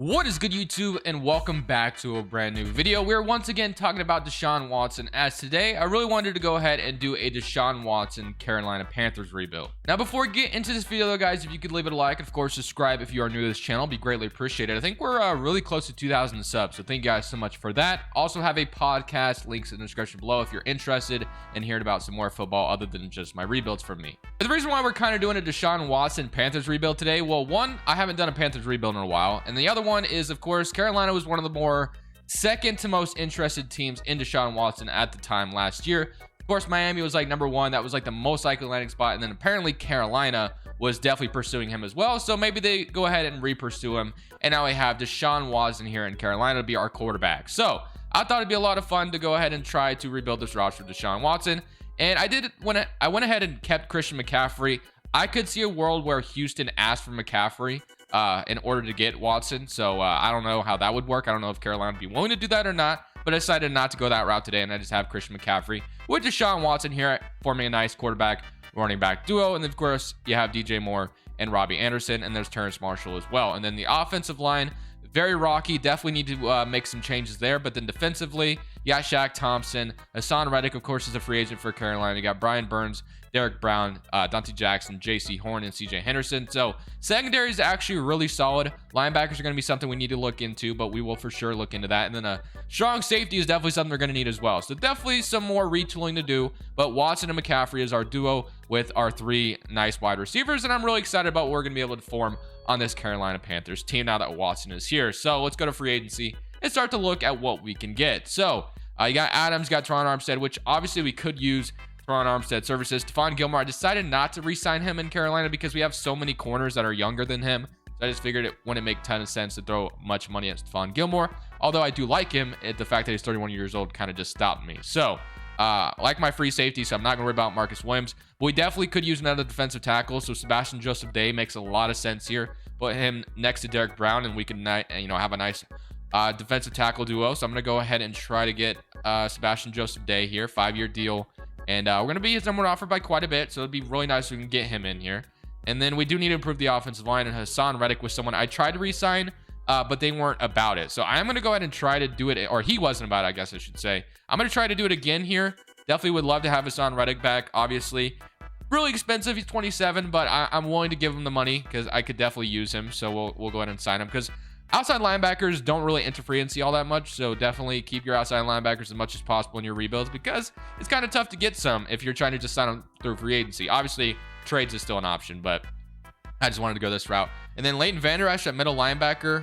What is good, YouTube, and welcome back to a brand new video. We're once again talking about Deshaun Watson, as today I really wanted to go ahead and do a Deshaun Watson Carolina Panthers rebuild. Now, before we get into this video though, guys, if you could leave it a like and of course subscribe if you are new to this channel, it'd be greatly appreciated. I think we're really close to 2,000 subs, so thank you guys so much for that. Also have a podcast, links in the description below if you're interested in hearing about some more football other than just my rebuilds from me. But the reason why we're kind of doing a Deshaun Watson Panthers rebuild today, well, one, I haven't done a Panthers rebuild in a while, and the other one is, of course, Carolina was one of the more second to most interested teams in Deshaun Watson at the time last year. Of course, Miami was like number one. That was like the most likely landing spot. And then apparently Carolina was definitely pursuing him as well. So maybe they go ahead and re-pursue him. And now we have Deshaun Watson here in Carolina to be our quarterback. So I thought it'd be a lot of fun to go ahead and try to rebuild this roster with Deshaun Watson. And I did it when I went ahead and kept Christian McCaffrey. I could see a world where Houston asked for McCaffrey in order to get Watson. So I don't know how that would work. I don't know if Carolina would be willing to do that or not, but I decided not to go that route today, and I just have Christian McCaffrey with Deshaun Watson here forming a nice quarterback running back duo. And then of course you have DJ Moore and Robbie Anderson, and there's Terrence Marshall as well. And then the offensive line, very rocky, definitely need to make some changes there. But then defensively, yeah, Shaq Thompson, Hassan Reddick of course is a free agent for Carolina. You got Brian Burns, Derek Brown, Dante Jackson, JC Horn, and CJ Henderson. So secondary is actually really solid. Linebackers are going to be something we need to look into, but we will for sure look into that. And then a strong safety is definitely something we're going to need as well. So definitely some more retooling to do, but Watson and McCaffrey is our duo with our three nice wide receivers. And I'm really excited about what we're going to be able to form on this Carolina Panthers team now that Watson is here. So let's go to free agency and start to look at what we can get. So you got Adams, got Teron Armstead, which obviously we could use Teron Armstead services. Stephon Gilmore, I decided not to re-sign him in Carolina because we have so many corners that are younger than him. So I just figured it wouldn't make a ton of sense to throw much money at Stephon Gilmore. Although I do like him, the fact that he's 31 years old kind of just stopped me. So like my free safety, so I'm not going to worry about Marcus Williams. But we definitely could use another defensive tackle. So Sebastian Joseph Day makes a lot of sense here. Put him next to Derek Brown, and we can have a nice defensive tackle duo. So I'm going to go ahead and try to get Sebastian Joseph Day here, 5-year deal. And we're going to be his number one offer by quite a bit. So it'd be really nice if we can get him in here. And then we do need to improve the offensive line. And Hassan Reddick was someone I tried to re-sign, but they weren't about it. So I'm going to go ahead and try to do it. Or he wasn't about it, I guess I should say. I'm going to try to do it again here. Definitely would love to have Hassan Reddick back, obviously. Really expensive. He's 27, but I'm willing to give him the money because I could definitely use him. So we'll go ahead and sign him because outside linebackers don't really enter free agency all that much, so definitely keep your outside linebackers as much as possible in your rebuilds because it's kind of tough to get some if you're trying to just sign them through free agency. Obviously, trades is still an option, but I just wanted to go this route. And then Leighton Vander Esch at middle linebacker.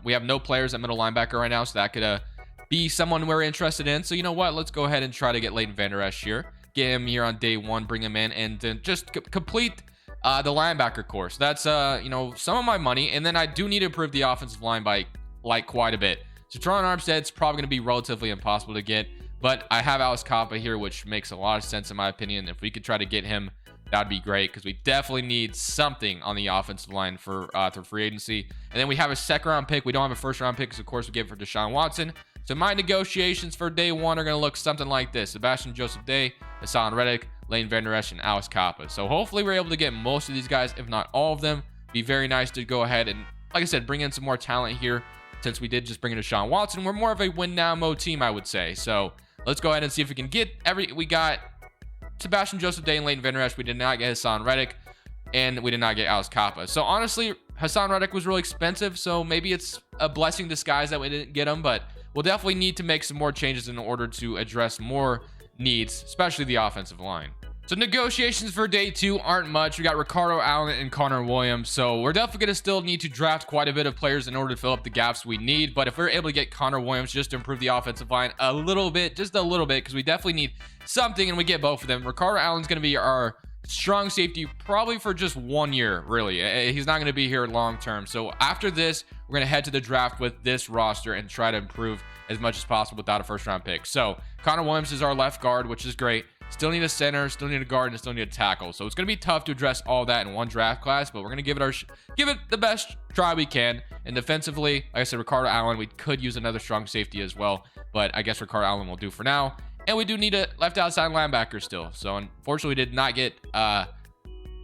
We have no players at middle linebacker right now, so that could be someone we're interested in. So you know what? Let's go ahead and try to get Leighton Vander Esch here. Get him here on day one, bring him in, and then just complete the linebacker course. That's some of my money. And then I do need to improve the offensive line by like quite a bit. So Teron Armstead's probably going to be relatively impossible to get, but I have Alex Kappa here, which makes a lot of sense in my opinion. If we could try to get him, that'd be great because we definitely need something on the offensive line for through free agency. And then we have a second round pick. We don't have a first round pick because of course we gave it for Deshaun Watson. So my negotiations for day one are going to look something like this: Sebastian Joseph Day, Hassan Reddick, Leighton Vander Esch, and Alex Kappa. So hopefully we're able to get most of these guys, if not all of them. Be very nice to go ahead and, like I said, bring in some more talent here. Since we did just bring in Deshaun Watson, we're more of a win now mode team, I would say. So let's go ahead and see if we can get we got Sebastian Joseph Day and Leighton Vander Esch. We did not get Hassan Reddick, and we did not get Alex Kappa. So honestly, Hassan Reddick was really expensive, so maybe it's a blessing in disguise that we didn't get him, but we'll definitely need to make some more changes in order to address more needs, especially the offensive line. So negotiations for day two aren't much. We got Ricardo Allen and Connor Williams. So we're definitely going to still need to draft quite a bit of players in order to fill up the gaps we need. But if we're able to get Connor Williams just to improve the offensive line a little bit, just a little bit, because we definitely need something, and we get both of them. Ricardo Allen's going to be our strong safety probably for just 1 year, really. He's not going to be here long term. So after this, we're going to head to the draft with this roster and try to improve as much as possible without a first round pick. So Connor Williams is our left guard, which is great. Still need a center, still need a guard, and still need a tackle. So it's going to be tough to address all that in one draft class, but we're going to give it the best try we can. And defensively, like I said, Ricardo Allen, we could use another strong safety as well, but I guess Ricardo Allen will do for now. And we do need a left outside linebacker still. So unfortunately, we did not get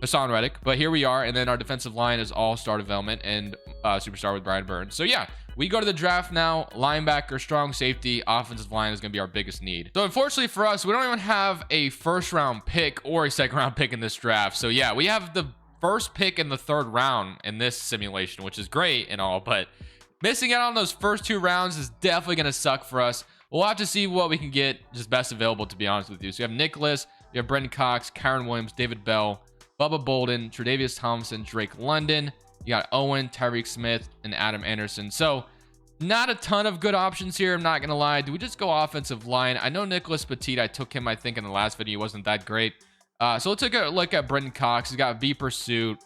Hassan Reddick, but here we are. And then our defensive line is all star development and superstar with Brian Burns. So yeah, we go to the draft now. Linebacker, strong safety, offensive line is going to be our biggest need. So unfortunately for us, we don't even have a first round pick or a second round pick in this draft. So yeah, we have the first pick in the 3rd round in this simulation, which is great and all, but missing out on those first 2 rounds is definitely going to suck for us. We'll have to see what we can get just best available, to be honest with you. So you have Nicholas, you have Brendan Cox, Kyron Williams, David Bell, Bubba Bolden, Tre'Davious Thompson, Drake London. You got Owen, Tyreek Smith, and Adam Anderson. So not a ton of good options here, I'm not going to lie. Do we just go offensive line? I know Nicholas Petit, I took him, I think, in the last video. He wasn't that great. So let's take a look at Brendan Cox. He's got B pursuit,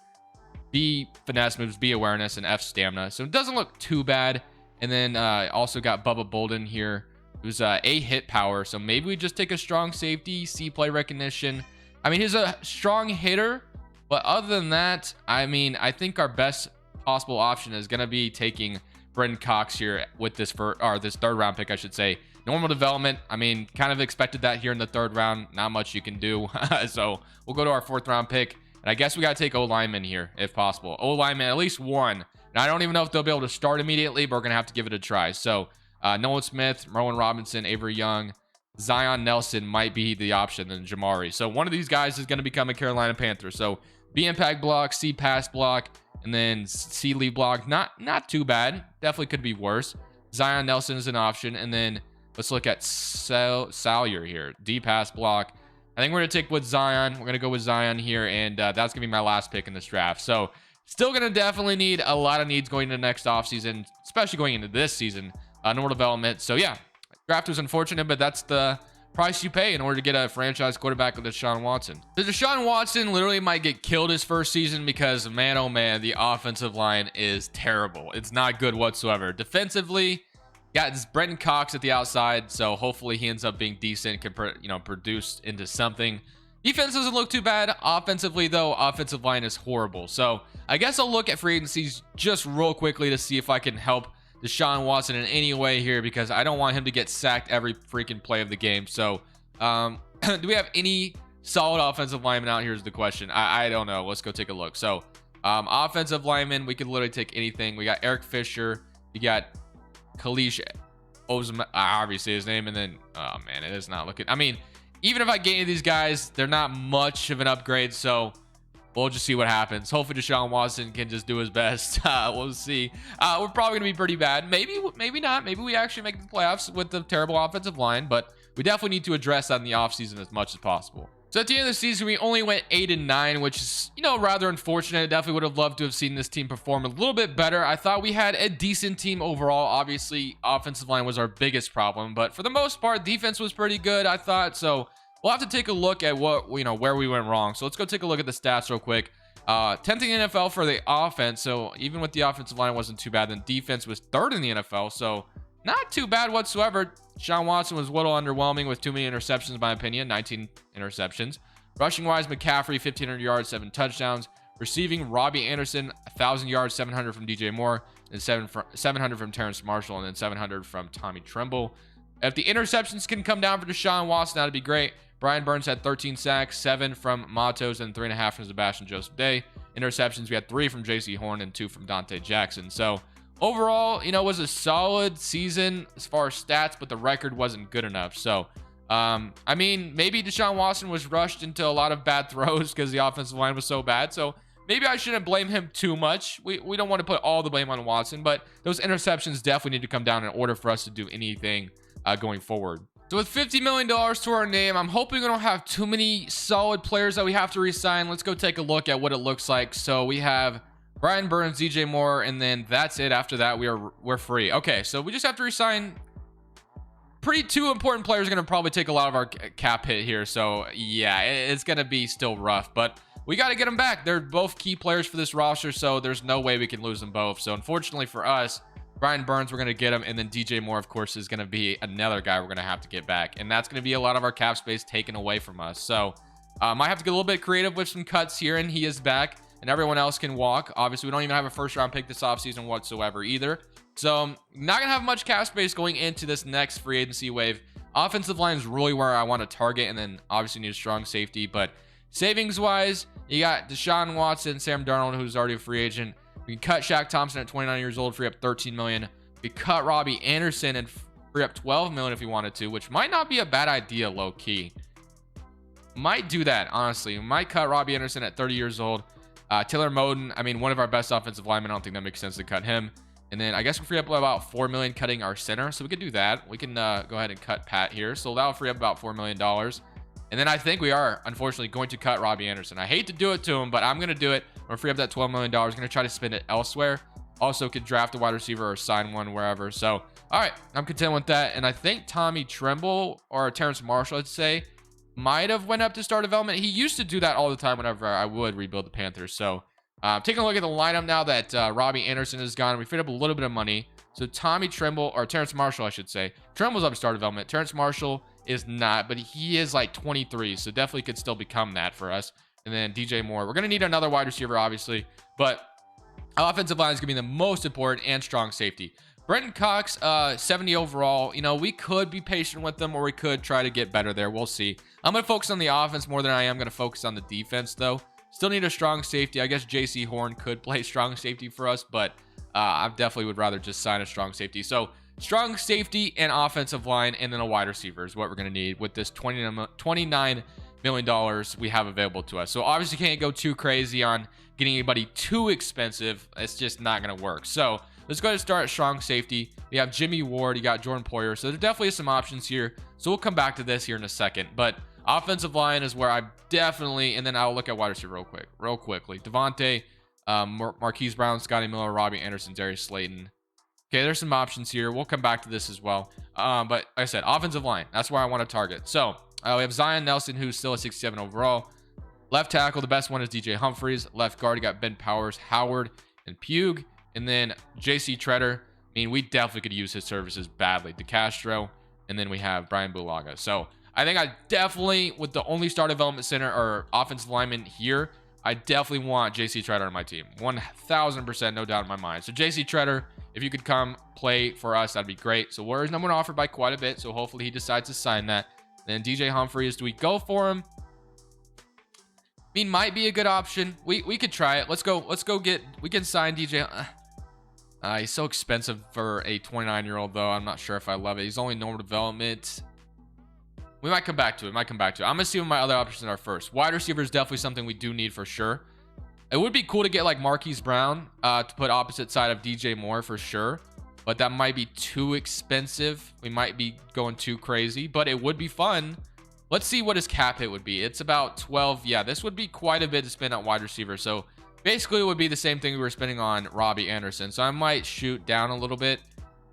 B finesse moves, B awareness, and F stamina. So it doesn't look too bad. And then also got Bubba Bolden here, who's A hit power. So maybe we just take a strong safety, C play recognition. I mean, he's a strong hitter, but other than that, I mean, I think our best possible option is going to be taking Brendan Cox here with this this 3rd round pick, I should say. Normal development, I mean, kind of expected that here in the 3rd round. Not much you can do. So we'll go to our 4th round pick. And I guess we got to take O-lineman here, if possible. O-lineman, at least one. And I don't even know if they'll be able to start immediately, but we're going to have to give it a try. So Nolan Smith, Merwin Robinson, Avery Young, Zion Nelson might be the option than Jamari. So one of these guys is going to become a Carolina Panther. So B impact block, C pass block, and then C lead block. Not too bad. Definitely could be worse. Zion Nelson is an option. And then let's look at Salyer here. D pass block. I think we're going to take with Zion. We're going to go with Zion here. And that's going to be my last pick in this draft. So still going to definitely need a lot of needs going into next offseason, especially going into this season. Normal development. So yeah, draft was unfortunate, but that's the price you pay in order to get a franchise quarterback with Deshaun Watson. The Deshaun Watson literally might get killed his first season because, man, oh man, the offensive line is terrible. It's not good whatsoever. Defensively, yeah, it's Brendan Cox at the outside, so hopefully he ends up being decent, can produce into something. Defense doesn't look too bad. Offensively, though, offensive line is horrible. So I guess I'll look at free agencies just real quickly to see if I can help Deshaun Watson in any way here, because I don't want him to get sacked every freaking play of the game. So do we have any solid offensive linemen out here is the question. I don't know. Let's go take a look. So offensive linemen, we could literally take anything. We got Eric Fisher. You got Kalish Ozma, obviously his name. And then, oh man, it is not looking. I mean, even if I get any of these guys, they're not much of an upgrade. So we'll just see what happens. Hopefully Deshaun Watson can just do his best. We'll see. We're probably going to be pretty bad. Maybe not. Maybe we actually make the playoffs with the terrible offensive line, but we definitely need to address that in the offseason as much as possible. So at the end of the season, we only went 8-9, which is, rather unfortunate. Definitely would have loved to have seen this team perform a little bit better. I thought we had a decent team overall. Obviously, offensive line was our biggest problem, but for the most part, defense was pretty good, I thought. So we'll have to take a look at what, where we went wrong. So let's go take a look at the stats real quick. 10th in the NFL for the offense. So even with the offensive line, it wasn't too bad. Then defense was 3rd in the NFL. So not too bad whatsoever. Deshaun Watson was a little underwhelming with too many interceptions, in my opinion. 19 interceptions. Rushing wise, McCaffrey, 1,500 yards, 7 touchdowns. Receiving, Robbie Anderson, 1,000 yards, 700 from DJ Moore, and 700 from Terrence Marshall, and then 700 from Tommy Tremble. If the interceptions can come down for Deshaun Watson, that'd be great. Brian Burns had 13 sacks, 7 from Matos, and 3.5 from Sebastian Joseph Day. Interceptions, we had 3 from JC Horn and 2 from Dante Jackson. So overall, it was a solid season as far as stats, but the record wasn't good enough. So, I mean, maybe Deshaun Watson was rushed into a lot of bad throws because the offensive line was so bad. So maybe I shouldn't blame him too much. We don't want to put all the blame on Watson, but those interceptions definitely need to come down in order for us to do anything going forward. So with $50 million to our name, I'm hoping we don't have too many solid players that we have to re-sign. Let's go take a look at what it looks like. So we have Brian Burns, DJ Moore, and then that's it. After that, we're free. Okay, so we just have to re-sign two important players. Are going to probably take a lot of our cap hit here. So yeah, it's going to be still rough, but we got to get them back. They're both key players for this roster, so there's no way we can lose them both. So unfortunately for us, Brian Burns, we're going to get him, and then DJ Moore, of course, is going to be another guy we're going to have to get back, and that's going to be a lot of our cap space taken away from us. So might have to get a little bit creative with some cuts here, and he is back, and everyone else can walk. Obviously, we don't even have a first-round pick this offseason whatsoever either. So not going to have much cap space going into this next free agency wave. Offensive line is really where I want to target, and then obviously need a strong safety, but savings-wise, You got Deshaun Watson, Sam Darnold, who's already a free agent. We can cut Shaq Thompson at 29 years old, free up 13 million. We cut Robbie Anderson and free up 12 million if we wanted to, which might not be a bad idea, low key. Might do that, honestly. We might cut Robbie Anderson at 30 years old. Taylor Moden, I mean, one of our best offensive linemen. I don't think that makes sense to cut him. And then I guess we'll free up about 4 million cutting our center. So we could do that. We can go ahead and cut Pat here. So that'll free up about $4 million. And then I think we are, unfortunately, going to cut Robbie Anderson. I hate to do it to him, but I'm going to do it. I'm going to free up that $12 million. Going to try to spend it elsewhere. Also could draft a wide receiver or sign one wherever. So, all right, I'm content with that. And I think Tommy Tremble or Terrence Marshall, I'd say, might have went up to star development. He used to do that all the time whenever I would rebuild the Panthers. So, taking a look at the lineup now that Robbie Anderson is gone. We freed up a little bit of money. So Tommy Tremble, or Terrence Marshall, I should say. Tremble's up to star development. Terrence Marshall is not, but he is like 23, so definitely could still become that for us. And then DJ Moore. We're going to need another wide receiver, obviously, but offensive line is going to be the most important, and strong safety. Brenton Cox, 70 overall. You know, we could be patient with them, or we could try to get better there. We'll see. I'm going to focus on the offense more than I am going to focus on the defense, though. Still need a strong safety. I guess JC Horn could play strong safety for us, but I definitely would rather just sign a strong safety. So strong safety and offensive line, and then a wide receiver is what we're going to need with this $29 million we have available to us. So obviously can't go too crazy on getting anybody too expensive. It's just not going to work. So let's go ahead and start at strong safety. We have Jimmy Ward. You got Jordan Poyer. So there definitely is some options here. So we'll come back to this here in a second. But offensive line is where I definitely, and then I'll look at wide receiver real quickly. Devontae, Marquise Brown, Scotty Miller, Robbie Anderson, Darius Slayton. Okay, there's some options here. We'll come back to this as well. But like I said, offensive line, that's where I want to target. So we have Zion Nelson, who's still a 67 overall. Left tackle, the best one is DJ Humphries. Left guard, you got Ben Powers, Howard, and Pugh. And then JC Treader. I mean, we definitely could use his services badly. DeCastro, and then we have Brian Bulaga. So I think I definitely, with the only star development center or offensive lineman here, I definitely want JC Treader on my team. 1000%, no doubt in my mind. So JC Treader, if you could come play for us, that'd be great. So Warriors number one offered by quite a bit. So hopefully he decides to sign that. Then DJ Humphries, do we go for him? I mean, might be a good option. We could try it. Let's go get, we can sign DJ. He's so expensive for a 29-year-old though. I'm not sure if I love it. He's only normal development. We might come back to it. I'm going to see what my other options are first. Wide receiver is definitely something we do need for sure. It would be cool to get like Marquise Brown to put opposite side of DJ Moore for sure. But that might be too expensive. We might be going too crazy, but it would be fun. Let's see what his cap hit would be. It's about 12. Yeah, this would be quite a bit to spend on wide receiver. So basically it would be the same thing we were spending on Robbie Anderson. So I might shoot down a little bit.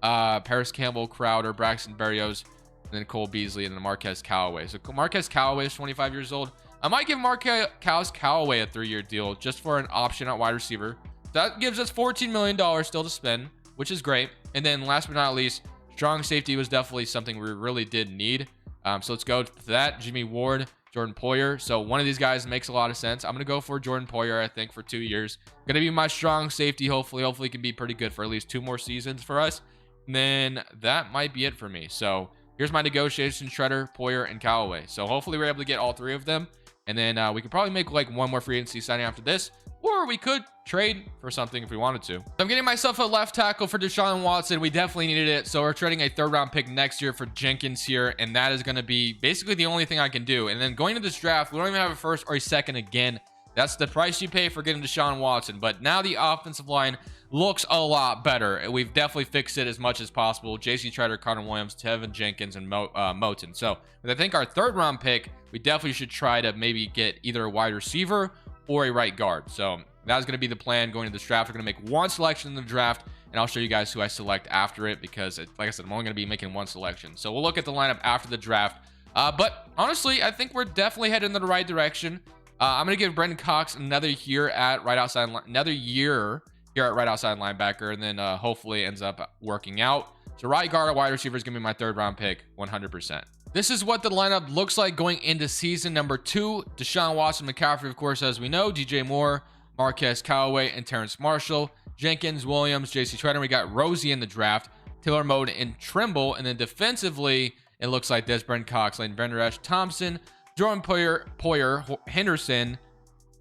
Paris Campbell, Crowder, Braxton Berrios, and then Cole Beasley, and then Marquez Callaway. So Marquez Callaway is 25 years old. I might give Marquez Callaway a 3-year deal just for an option at wide receiver. That gives us $14 million still to spend, which is great. And then last but not least, strong safety was definitely something we really did need. So let's go to that. Jimmy Ward, Jordan Poyer. So one of these guys makes a lot of sense. I'm going to go for Jordan Poyer, I think, for 2 years. Going to be my strong safety. Hopefully can be pretty good for at least 2 more seasons for us. And then that might be it for me. So here's my negotiation: Shredder, Poyer, and Callaway. So hopefully we're able to get all 3 of them. And then we could probably make like 1 more free agency signing after this. Or we could trade for something if we wanted to. I'm getting myself a left tackle for Deshaun Watson. We definitely needed it. So we're trading a 3rd round pick next year for Jenkins here. And that is going to be basically the only thing I can do. And then going to this draft, we don't even have a 1st or a 2nd again. That's the price you pay for getting Deshaun Watson. But now the offensive line looks a lot better. We've definitely fixed it as much as possible. JC Treader, Connor Williams, Tevin Jenkins, and Moten. So I think our 3rd round pick, we definitely should try to maybe get either a wide receiver or a right guard. So that's going to be the plan going into this draft. We're going to make 1 selection in the draft, and I'll show you guys who I select after it because, like I said, I'm only going to be making 1 selection. So we'll look at the lineup after the draft. But honestly, I think we're definitely heading in the right direction. I'm going to give Brenton Cox another year at right outside linebacker, and then hopefully it ends up working out. So right guard or wide receiver is going to be my 3rd round pick, 100%. This is what the lineup looks like going into season number 2. Deshaun Watson, McCaffrey, of course, as we know, DJ Moore, Marquez Callaway, and Terrence Marshall, Jenkins, Williams, JC Treader. We got Rosie in the draft, Taylor Mode, and Trimble. And then defensively, it looks like this: Brenton Cox, Leighton Vander Esch, Thompson, Jordan Poyer, Henderson,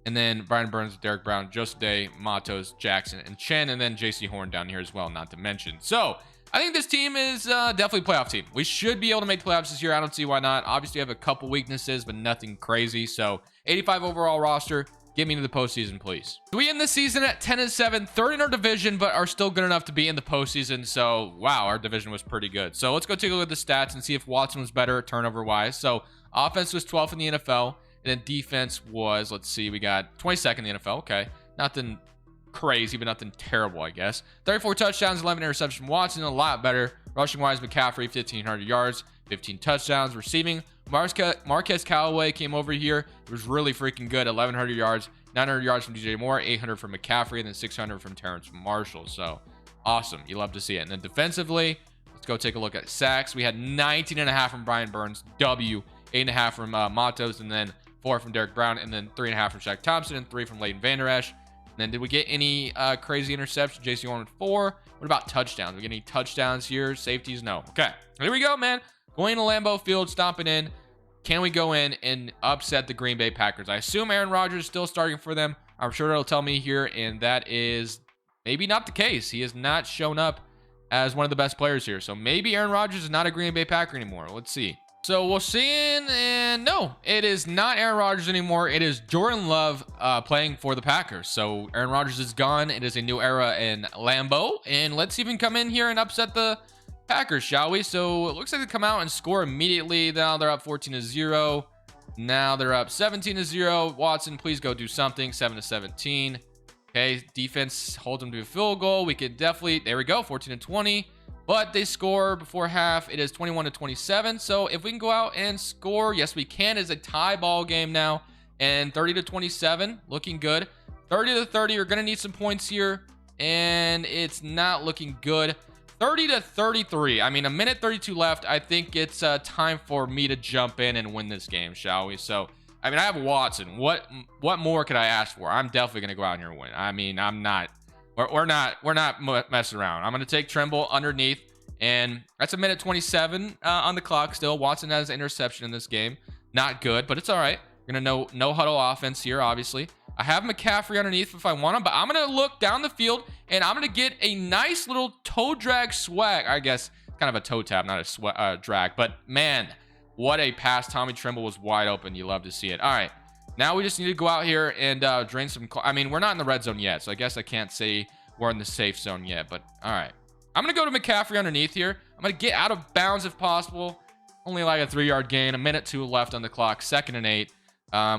And then Brian Burns, Derek Brown, Joseph Day, Matos, Jackson, and Chen, and then JC Horn down here as well, not to mention. So I think this team is definitely a playoff team. We should be able to make the playoffs this year. I don't see why not. Obviously, we have a couple weaknesses, but nothing crazy. So 85 overall roster. Get me to the postseason, please. So we end the season at 10-7, third in our division, but are still good enough to be in the postseason. So, wow, our division was pretty good. So let's go take a look at the stats and see if Watson was better turnover-wise. So offense was 12th in the NFL, and then defense was, let's see, we got 22nd in the NFL. Okay, nothing crazy, but nothing terrible, I guess. 34 touchdowns, 11 interceptions from Watson, a lot better. Rushing-wise, McCaffrey, 1,500 yards, 15 touchdowns. Receiving, Marquez Callaway came over here. It was really freaking good. 1,100 yards, 900 yards from DJ Moore, 800 from McCaffrey, and then 600 from Terrence Marshall. So awesome. You love to see it. And then defensively, let's go take a look at sacks. We had 19.5 from Brian Burns, 8.5 from Matos, and then 4 from Derek Brown, and then 3.5 from Shaq Thompson, and 3 from Leighton Vander Esch. And then did we get any crazy interceptions? JC Horn with 4. What about touchdowns? We get any touchdowns here? Safeties? No. Okay. Here we go, man. Going to Lambeau Field, stomping in. Can we go in and upset the Green Bay Packers? I assume Aaron Rodgers is still starting for them. I'm sure it'll tell me here, and that is maybe not the case. He has not shown up as one of the best players here. So maybe Aaron Rodgers is not a Green Bay Packer anymore. Let's see. So we'll see, and no, it is not Aaron Rodgers anymore. It is Jordan Love playing for the Packers. So Aaron Rodgers is gone. It is a new era in Lambeau, and let's even come in here and upset the Packers, shall we? So it looks like they come out and score immediately. Now they're up 14-0. Now they're up 17-0. Watson, please go do something. 7-17. Okay, defense holds them to a field goal. We could definitely, there we go, 14-20. But they score before half. It is 21-27. So if we can go out and score, yes, we can. It's a tie ball game now. And 30-27, looking good. 30-30, we're going to need some points here. And it's not looking good. 30-33. I mean, a minute 32 left. I think it's time for me to jump in and win this game, shall we? So, I mean, I have Watson. What more could I ask for? I'm definitely going to go out here and win. I mean, I'm not. We're not messing around. I'm going to take Trimble underneath, and that's a minute 27 on the clock still. Watson has an interception in this game. Not good, but it's all right. We're going to no huddle offense here, obviously. I have McCaffrey underneath if I want him, but I'm going to look down the field, and I'm going to get a nice little toe drag swag. I guess kind of a toe tap, not a drag. But, man, what a pass. Tommy Trimble was wide open. You love to see it. All right. Now we just need to go out here and drain some. I mean, we're not in the red zone yet, so I guess I can't say we're in the safe zone yet. But all right, I'm gonna go to McCaffrey underneath here. I'm gonna get out of bounds if possible. Only like a 3-yard gain. A minute 2 left on the clock. 2nd and 8.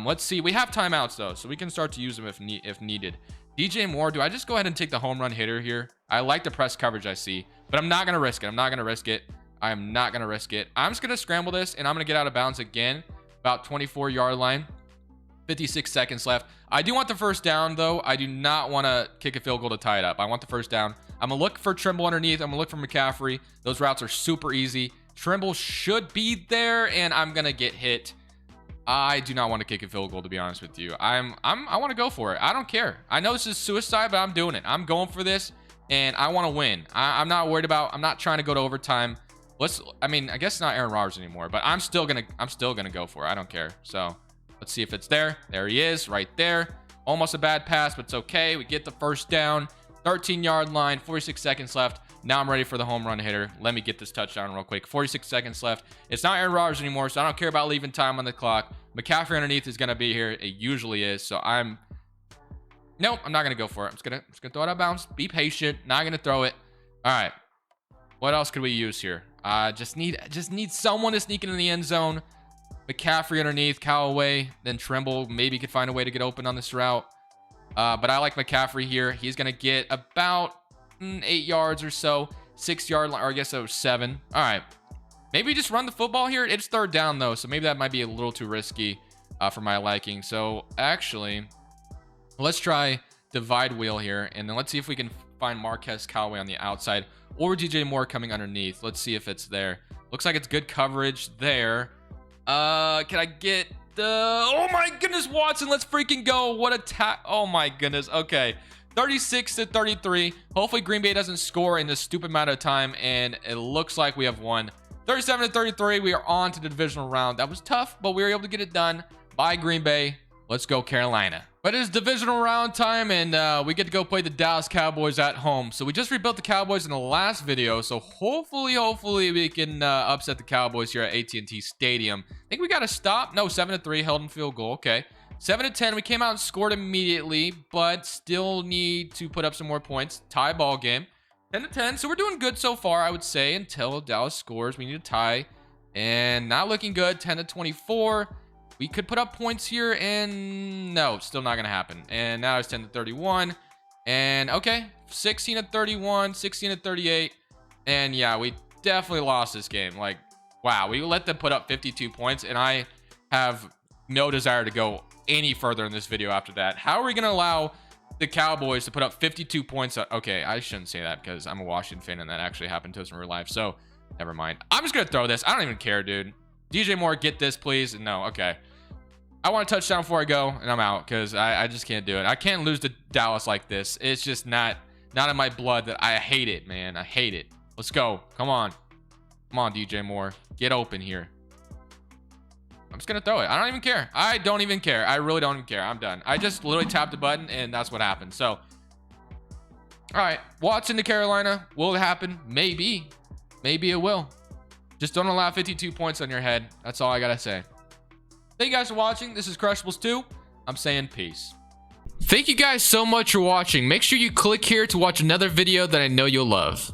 Let's see. We have timeouts though, so we can start to use them if needed. DJ Moore. Do I just go ahead and take the home run hitter here? I like the press coverage I see, but I'm not gonna risk it. I'm not gonna risk it. I'm just gonna scramble this, and I'm gonna get out of bounds again. About 24-yard line. 56 seconds left. I do want the first down, though. I do not want to kick a field goal to tie it up. I want the first down. I'm going to look for Trimble underneath. I'm going to look for McCaffrey. Those routes are super easy. Trimble should be there, and I'm going to get hit. I do not want to kick a field goal, to be honest with you. I want to go for it. I don't care. I know this is suicide, but I'm doing it. I'm going for this, and I want to win. I'm not worried about. I'm not trying to go to overtime. I mean, I guess it's not Aaron Rodgers anymore, but I'm still gonna go for it. I don't care. So. Let's see if it's there. There he is, right there. Almost a bad pass, but it's okay. We get the first down. 13-yard line, 46 seconds left. Now I'm ready for the home run hitter. Let me get this touchdown real quick. 46 seconds left. It's not Aaron Rodgers anymore, so I don't care about leaving time on the clock. McCaffrey underneath is going to be here. It usually is, so nope, I'm not going to go for it. I'm just gonna throw it out of bounds. Be patient. Not going to throw it. All right. What else could we use here? Just need someone to sneak into the end zone. McCaffrey underneath, Callaway, then Trimble maybe could find a way to get open on this route. But I like McCaffrey here. He's going to get about 8 yards or so. 6-yard line, or I guess it was 7. All right. Maybe just run the football here. It's 3rd down, though, so maybe that might be a little too risky for my liking. So, actually, let's try divide wheel here, and then let's see if we can find Marquez Callaway on the outside or DJ Moore coming underneath. Let's see if it's there. Looks like it's good coverage there. Can I get the... Oh my goodness, Watson, let's freaking go. What a oh my goodness. Okay. 36-33. Hopefully Green Bay doesn't score in this stupid amount of time, and it looks like we have won. 37-33. We are on to the divisional round. That was tough, but we were able to get it done by Green Bay. Let's go, Carolina. But it's divisional round time, and we get to go play the Dallas Cowboys at home. So we just rebuilt the Cowboys in the last video. So hopefully we can upset the Cowboys here at AT&T Stadium. I think we got to stop. No, 7-3 held in field goal. Okay. 7-10. We came out and scored immediately, but still need to put up some more points. Tie ball game. 10-10. So we're doing good so far, I would say, until Dallas scores. We need a tie. And not looking good. 10-24. We could put up points here, and no, still not going to happen. And now it's 10-31. And okay, 16-31, 16-38. And yeah, we definitely lost this game. Like, wow, we let them put up 52 points, and I have no desire to go any further in this video after that. How are we going to allow the Cowboys to put up 52 points? Okay, I shouldn't say that because I'm a Washington fan, and that actually happened to us in real life. So never mind. I'm just going to throw this. I don't even care, dude. DJ Moore, get this, please. No, okay. I want a touchdown before I go, and I'm out because I just can't do it. I can't lose to Dallas like this. It's just not in my blood. That I hate it, man. I hate it. Let's go. Come on. Come on, DJ Moore. Get open here. I'm just going to throw it. I don't even care. I don't even care. I really don't even care. I'm done. I just literally tapped the button, and that's what happened. So, all right. Watson to Carolina. Will it happen? Maybe. Maybe it will. Just don't allow 52 points on your head. That's all I got to say. Thank you guys for watching. This is Crushables 2. I'm saying peace. Thank you guys so much for watching. Make sure you click here to watch another video that I know you'll love.